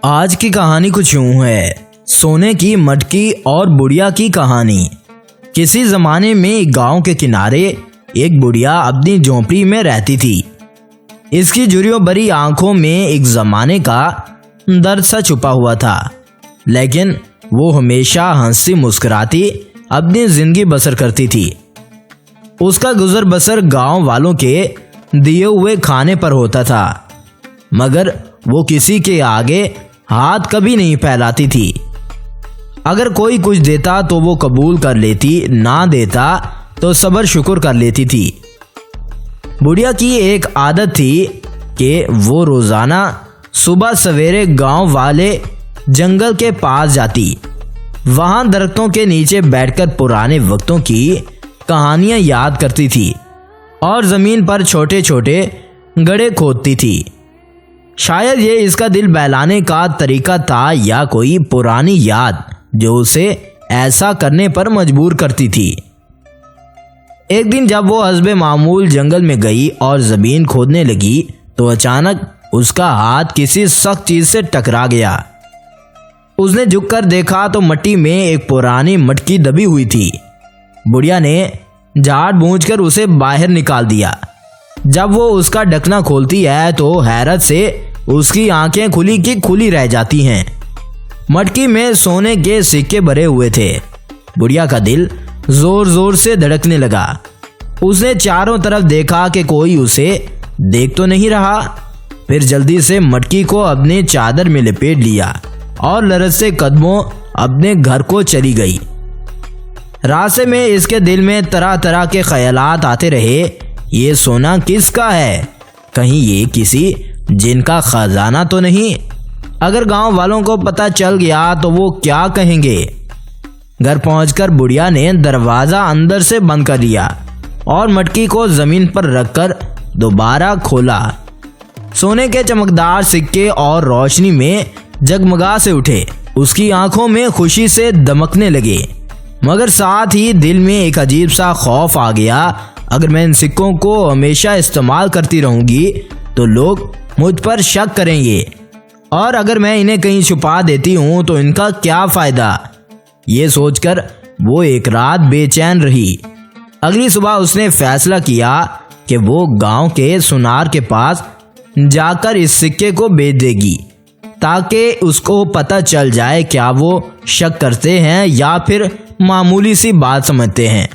आज की कहानी कुछ यूं है। सोने की मटकी और बुढ़िया की कहानी। किसी जमाने में एक गांव के किनारे एक बुढ़िया अपनी झोंपड़ी में रहती थी। इसकी झुर्रियों भरी आंखों में एक जमाने का दर्द सा छुपा हुआ था, लेकिन वो हमेशा हंसती मुस्कुराती अपनी जिंदगी बसर करती थी। उसका गुजर बसर गांव वालों के दिए हुए खाने पर होता था, मगर वो किसी के आगे हाथ कभी नहीं फैलाती थी। अगर कोई कुछ देता तो वो कबूल कर लेती, ना देता तो सब्र शुक्र कर लेती थी। बुढ़िया की एक आदत थी कि वो रोजाना सुबह सवेरे गांव वाले जंगल के पास जाती। वहां दरख्तों के नीचे बैठकर पुराने वक्तों की कहानियां याद करती थी और जमीन पर छोटे छोटे गड्ढे खोदती थी। शायद ये इसका दिल बहलाने का तरीका था या कोई पुरानी याद जो उसे ऐसा करने पर मजबूर करती थी। एक दिन जब वो हस्बे मामूल जंगल में गई और जमीन खोदने लगी तो अचानक उसका हाथ किसी सख्त चीज से टकरा गया। उसने झुककर देखा तो मिट्टी में एक पुरानी मटकी दबी हुई थी। बुढ़िया ने झाड़ बूझकर उसे बाहर निकाल दिया। जब वो उसका ढकना खोलती है तो हैरत से उसकी आंखें खुली की खुली रह जाती हैं। मटकी में सोने के सिक्के भरे हुए थे। बुढ़िया का दिल जोर जोर से धड़कने लगा। उसने चारों तरफ देखा कि कोई उसे देख तो नहीं रहा। फिर जल्दी से मटकी को अपने चादर में लपेट लिया और लरजते कदमों अपने घर को चली गई। रास्ते में इसके दिल में तरह तरह के ख्यालात आते रहे। ये सोना किसका है? कहीं ये किसी जिन का खजाना तो नहीं? अगर गांव वालों को पता चल गया तो वो क्या कहेंगे? घर पहुंचकर बुढ़िया ने दरवाजा अंदर से बंद कर लिया और मटकी को जमीन पर रखकर दोबारा खोला। सोने के चमकदार सिक्के और रोशनी में जगमगा से उठे। उसकी आंखों में खुशी से दमकने लगे, मगर साथ ही दिल में एक अजीब सा खौफ आ गया। अगर मैं इन सिक्कों को हमेशा इस्तेमाल करती रहूंगी तो लोग मुझ पर शक करेंगे, और अगर मैं इन्हें कहीं छुपा देती हूं तो इनका क्या फायदा? ये सोचकर वो एक रात बेचैन रही। अगली सुबह उसने फैसला किया कि वो गांव के सुनार के पास जाकर इस सिक्के को बेच देगी, ताकि उसको पता चल जाए क्या वो शक करते हैं या फिर मामूली सी बात समझते हैं।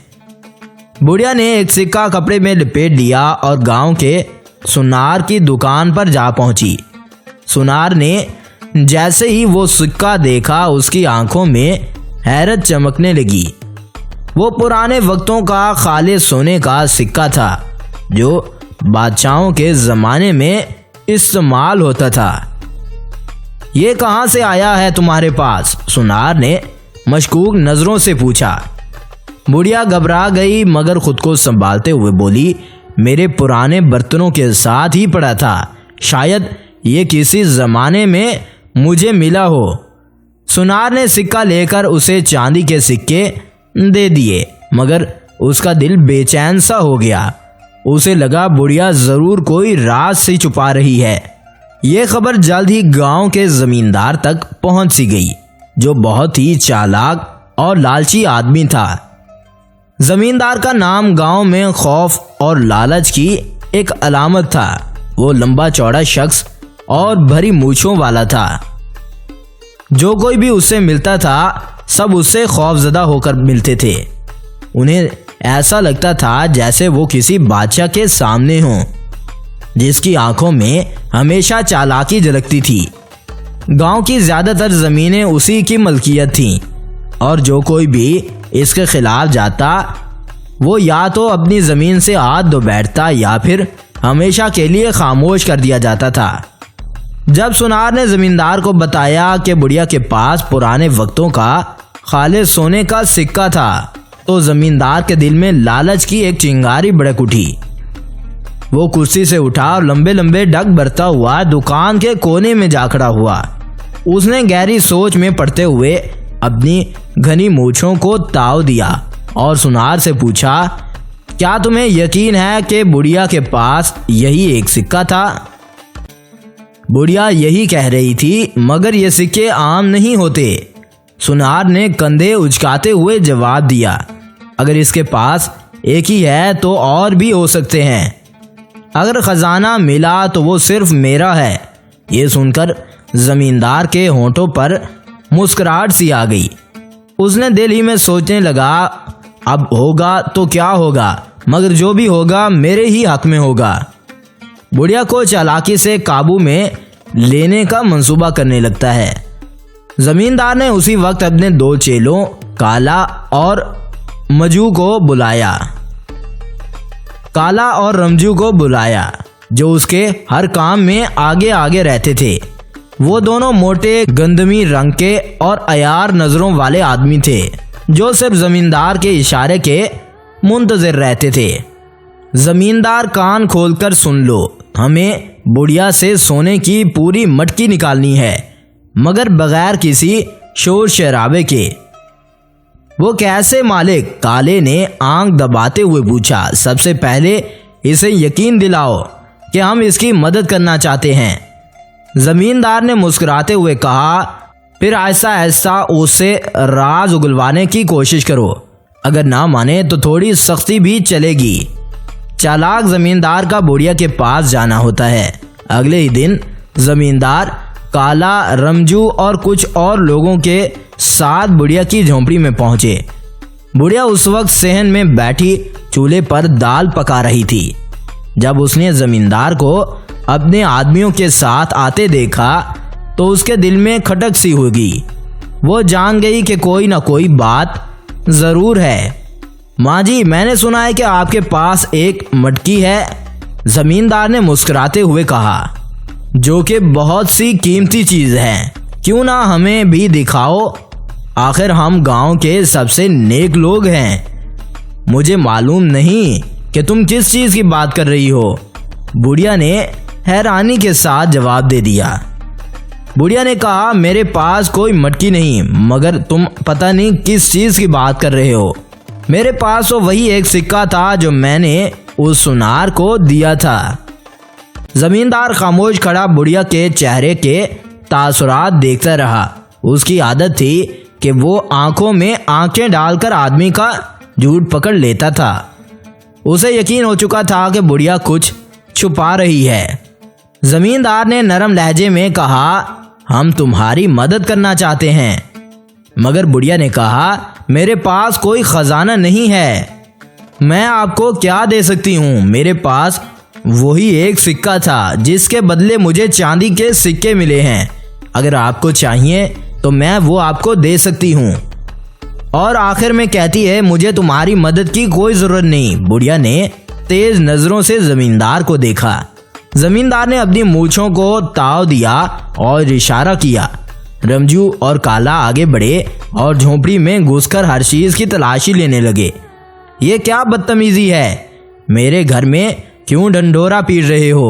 बुढ़िया ने एक सिक्का कपड़े में लपेट लिया और गांव के सुनार की दुकान पर जा पहुंची। सुनार ने जैसे ही वो सिक्का देखा उसकी आंखों में हैरत चमकने लगी। वो पुराने वक्तों का खालिस सोने का सिक्का था जो बादशाहों के जमाने में इस्तेमाल होता था। ये कहां से आया है तुम्हारे पास? सुनार ने मशकूक नजरों से पूछा। बुढ़िया घबरा गई मगर खुद को संभालते हुए बोली, मेरे पुराने बर्तनों के साथ ही पड़ा था। शायद ये किसी जमाने में मुझे मिला हो। सुनार ने सिक्का लेकर उसे चांदी के सिक्के दे दिए, मगर उसका दिल बेचैन सा हो गया। उसे लगा बुढ़िया जरूर कोई राज से छुपा रही है। ये खबर जल्द ही गांव के जमींदार तक पहुंच सी गई, जो बहुत ही चालाक और लालची आदमी था। जमींदार का नाम गांव में खौफ और लालच की एक अलामत था। वो लंबा चौड़ा शख्स और भरी मूंछों वाला था। जो कोई भी उससे मिलता था सब उससे खौफजदा होकर मिलते थे। उन्हें ऐसा लगता था जैसे वो किसी बादशाह के सामने हो, जिसकी आंखों में हमेशा चालाकी झलकती थी। गांव की ज्यादातर जमीनें उसी की मलकियत थीं, और जो कोई भी इसके खिलाफ जाता वो या तो अपनी जमीन से हाथ धो बैठता या फिर हमेशा के लिए खामोश कर दिया जाता था। जब सुनार ने जमींदार को बताया कि बुढ़िया के पास पुराने वक्तों का खालिस सोने का सिक्का था तो जमींदार के दिल में लालच की एक चिंगारी भड़क उठी। वो कुर्सी से उठा और लंबे लंबे डग भरता हुआ दुकान के कोने में जा खड़ा हुआ। उसने गहरी सोच में पड़ते हुए अपनी घनी मूंछों को ताव दिया और सुनार से पूछा, क्या तुम्हें यकीन है कि बुढ़िया के पास यही एक सिक्का था? बुढ़िया यही कह रही थी, मगर ये सिक्के आम नहीं होते। सुनार ने कंधे उचकाते हुए जवाब दिया, अगर इसके पास एक ही है तो और भी हो सकते हैं। अगर खजाना मिला तो वो सिर्फ मेरा है। ये सुनकर जमींदार के होंठों पर मुस्कुराहट सी आ गई। उसने दिल ही में सोचने लगा, अब होगा तो क्या होगा, मगर जो भी होगा मेरे ही हक में होगा। बुढ़िया को चालाकी से काबू में लेने का मंसूबा करने लगता है। जमींदार ने उसी वक्त अपने 2 चेलों काला और मजू को बुलाया। काला और रमजू को बुलाया, जो उसके हर काम में आगे आगे रहते थे। वो दोनों मोटे गंदमी रंग के और अयार नजरों वाले आदमी थे, जो सिर्फ जमींदार के इशारे के मुंतजिर रहते थे। जमींदार, कान खोलकर सुन लो, हमें बुढ़िया से सोने की पूरी मटकी निकालनी है, मगर बगैर किसी शोर शराबे के। वो कैसे मालिक? काले ने आंख दबाते हुए पूछा। सबसे पहले इसे यकीन दिलाओ कि हम इसकी मदद करना चाहते हैं। जमींदार ने मुस्कुराते हुए कहा, फिर आहिस्ता आहिस्ता उससे राज उगलवाने की कोशिश करो। अगर ना माने तो थोड़ी सख्ती भी चलेगी। चालाक जमींदार का बुढ़िया के पास जाना होता है। अगले ही दिन जमींदार काला, रमजू और कुछ और लोगों के साथ बुढ़िया की झोंपड़ी में पहुंचे। बुढ़िया उस वक्त सहन में बैठी चूल्हे पर दाल पका रही थी। जब उसने जमींदार को अपने आदमियों के साथ आते देखा तो उसके दिल में खटक सी होगी। वो जान गई कि कोई ना कोई बात जरूर है। माँ जी, मैंने सुना है कि आपके पास एक मटकी है। जमींदार ने मुस्कुराते हुए कहा, जो कि बहुत सी कीमती चीज है। क्यों ना हमें भी दिखाओ, आखिर हम गांव के सबसे नेक लोग हैं। मुझे मालूम नहीं कि तुम किस चीज की बात कर रही हो। बुढ़िया ने हैरानी के साथ जवाब दे दिया। बुढ़िया ने कहा, मेरे पास कोई मटकी नहीं, मगर तुम पता नहीं किस चीज की बात कर रहे हो। मेरे पास तो वही एक सिक्का था जो मैंने उस सुनार को दिया था। जमींदार खामोश खड़ा बुढ़िया के चेहरे के तासुरात देखता रहा। उसकी आदत थी कि वो आंखों में आंखें डालकर आदमी का झूठ पकड़ लेता था। उसे यकीन हो चुका था कि बुढ़िया कुछ छुपा रही है। जमींदार ने नरम लहजे में कहा, हम तुम्हारी मदद करना चाहते हैं। मगर बुढ़िया ने कहा, मेरे पास कोई खजाना नहीं है। मैं आपको क्या दे सकती हूँ? मेरे पास वही एक सिक्का था जिसके बदले मुझे चांदी के सिक्के मिले हैं। अगर आपको चाहिए तो मैं वो आपको दे सकती हूँ। और आखिर में कहती है, मुझे तुम्हारी मदद की कोई जरूरत नहीं। बुढ़िया ने तेज नजरों से जमींदार को देखा। जमींदार ने अपनी मूंछों को ताव दिया और इशारा किया। रमजू और काला आगे बढ़े और झोंपड़ी में घुसकर हर चीज की तलाशी लेने लगे। ये क्या बदतमीजी है? मेरे घर में क्यों ढंढोरा पीट रहे हो?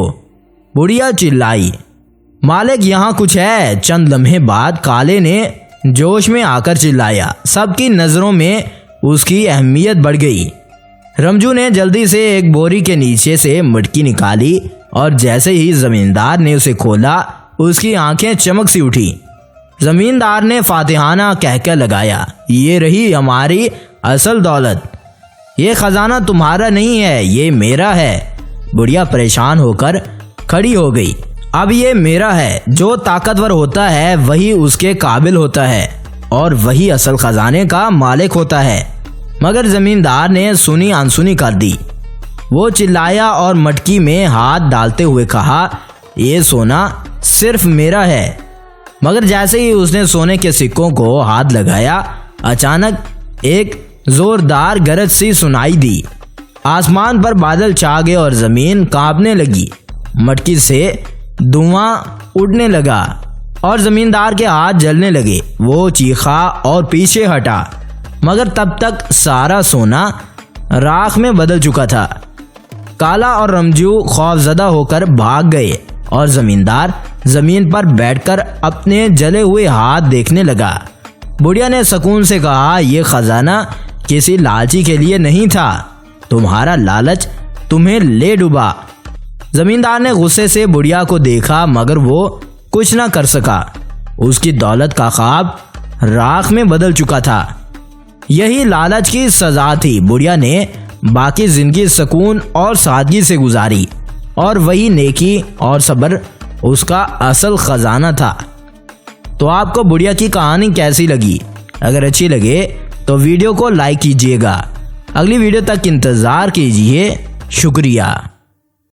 बुढ़िया चिल्लाई। मालिक, यहाँ कुछ है। चंद लम्हे बाद काले ने जोश में आकर चिल्लाया। सबकी नजरों में उसकी अहमियत बढ़ गई। रमजू ने जल्दी से एक बोरी के नीचे से मटकी निकाली और जैसे ही जमींदार ने उसे खोला, उसकी आंखें चमक सी उठी। जमींदार ने फातिहाना कहकर लगाया, ये रही हमारी असल दौलत। ये खजाना तुम्हारा नहीं है, ये मेरा है। बुढ़िया परेशान होकर खड़ी हो गई। अब ये मेरा है। जो ताकतवर होता है वही उसके काबिल होता है और वही असल खजाने का मालिक होता है। मगर जमींदार ने सुनी अनसुनी कर दी। वो चिल्लाया और मटकी में हाथ डालते हुए कहा, ये सोना सिर्फ मेरा है। मगर जैसे ही उसने सोने के सिक्कों को हाथ लगाया, अचानक एक जोरदार गरज सी सुनाई दी। आसमान पर बादल छा गए और जमीन कांपने लगी। मटकी से धुआं उड़ने लगा और जमींदार के हाथ जलने लगे। वो चीखा और पीछे हटा, मगर तब तक सारा सोना राख में बदल चुका था। काला और रमजू खौफजदा होकर भाग गए और जमींदार जमीन पर बैठकर अपने जले हुए हाथ देखने लगा। बुढ़िया ने सुकून से कहा, यह खजाना किसी लालची के लिए नहीं था। तुम्हारा लालच तुम्हें ले डूबा। जमींदार ने गुस्से से बुढ़िया को देखा मगर वो कुछ ना कर सका। उसकी दौलत का ख्वाब राख में बदल चुका था। यही लालच की सजा थी। बुढ़िया ने बाकी जिंदगी सुकून और सादगी से गुजारी और वही नेकी और सब्र उसका असल खजाना था। तो आपको बुढ़िया की कहानी कैसी लगी? अगर अच्छी लगे तो वीडियो को लाइक कीजिएगा। अगली वीडियो तक इंतज़ार कीजिए। शुक्रिया।